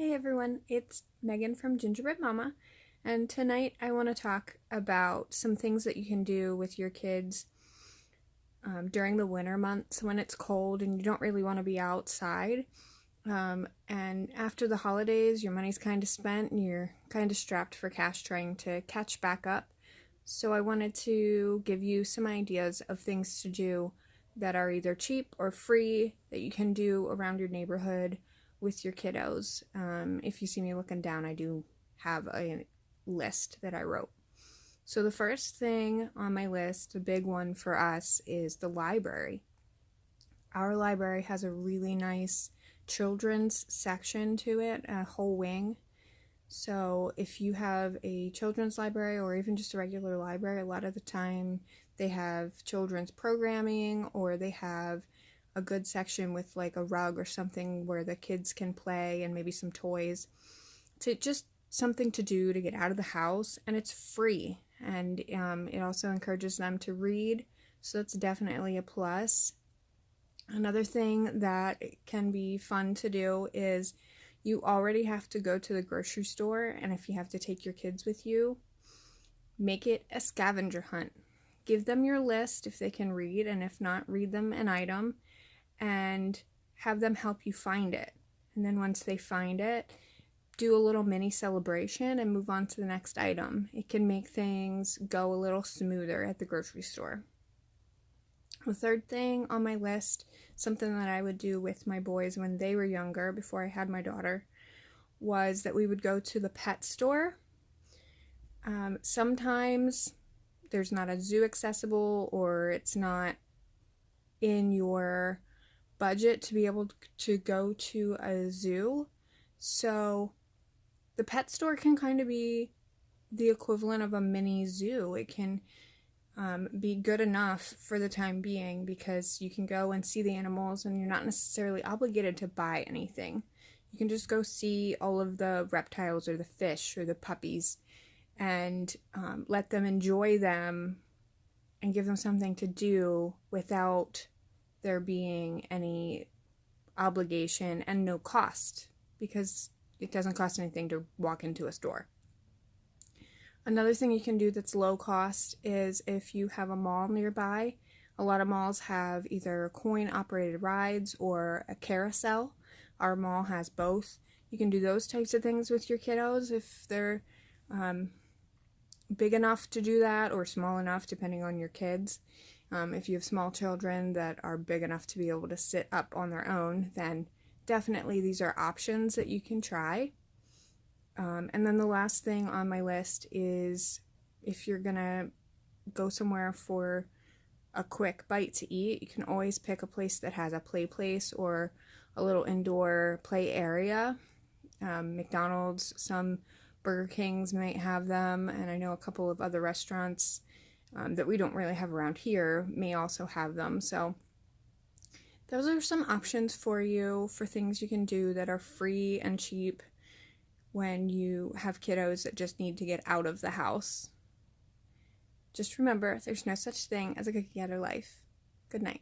Hey everyone, it's Megan from Gingerbread Mama, and tonight I want to talk about some things that you can do with your kids during the winter months when it's cold and you don't really want to be outside. And after the holidays, your money's kind of spent and you're kind of strapped for cash trying to catch back up. So I wanted to give you some ideas of things to do that are either cheap or free that you can do around your neighborhood with your kiddos. If you see me looking down, I do have a list that I wrote. So the first thing on my list, the big one for us, is the library. Our library has a really nice children's section to it, a whole wing. So if you have a children's library or even just a regular library, a lot of the time they have children's programming, or they have a good section with like a rug or something where the kids can play and maybe some toys. To just something to do to get out of the house, and it's free, and it also encourages them to read, so that's definitely a plus. Another thing that can be fun to do is you already have to go to the grocery store, and if you have to take your kids with you, make it a scavenger hunt. Give them your list if they can read, and if not, read them an item and have them help you find it. And then once they find it, do a little mini celebration and move on to the next item. It can make things go a little smoother at the grocery store. The third thing on my list, something that I would do with my boys when they were younger, before I had my daughter, was that we would go to the pet store. Sometimes there's not a zoo accessible, or it's not in your budget to be able to go to a zoo. So the pet store can kind of be the equivalent of a mini zoo. It can be good enough for the time being, because you can go and see the animals and you're not necessarily obligated to buy anything. You can just go see all of the reptiles or the fish or the puppies and let them enjoy them and give them something to do without there being any obligation and no cost, because it doesn't cost anything to walk into a store. Another thing you can do that's low cost is if you have a mall nearby. A lot of malls have either coin-operated rides or a carousel. Our mall has both. You can do those types of things with your kiddos if they're big enough to do that, or small enough, depending on your kids. If you have small children that are big enough to be able to sit up on their own, then definitely these are options that you can try. And then the last thing on my list is, if you're gonna go somewhere for a quick bite to eat, you can always pick a place that has a play place or a little indoor play area. McDonald's, some Burger Kings might have them, and I know a couple of other restaurants that we don't really have around here may also have them. So those are some options for you for things you can do that are free and cheap when you have kiddos that just need to get out of the house. Just remember, there's no such thing as a cookie cutter life. Good night.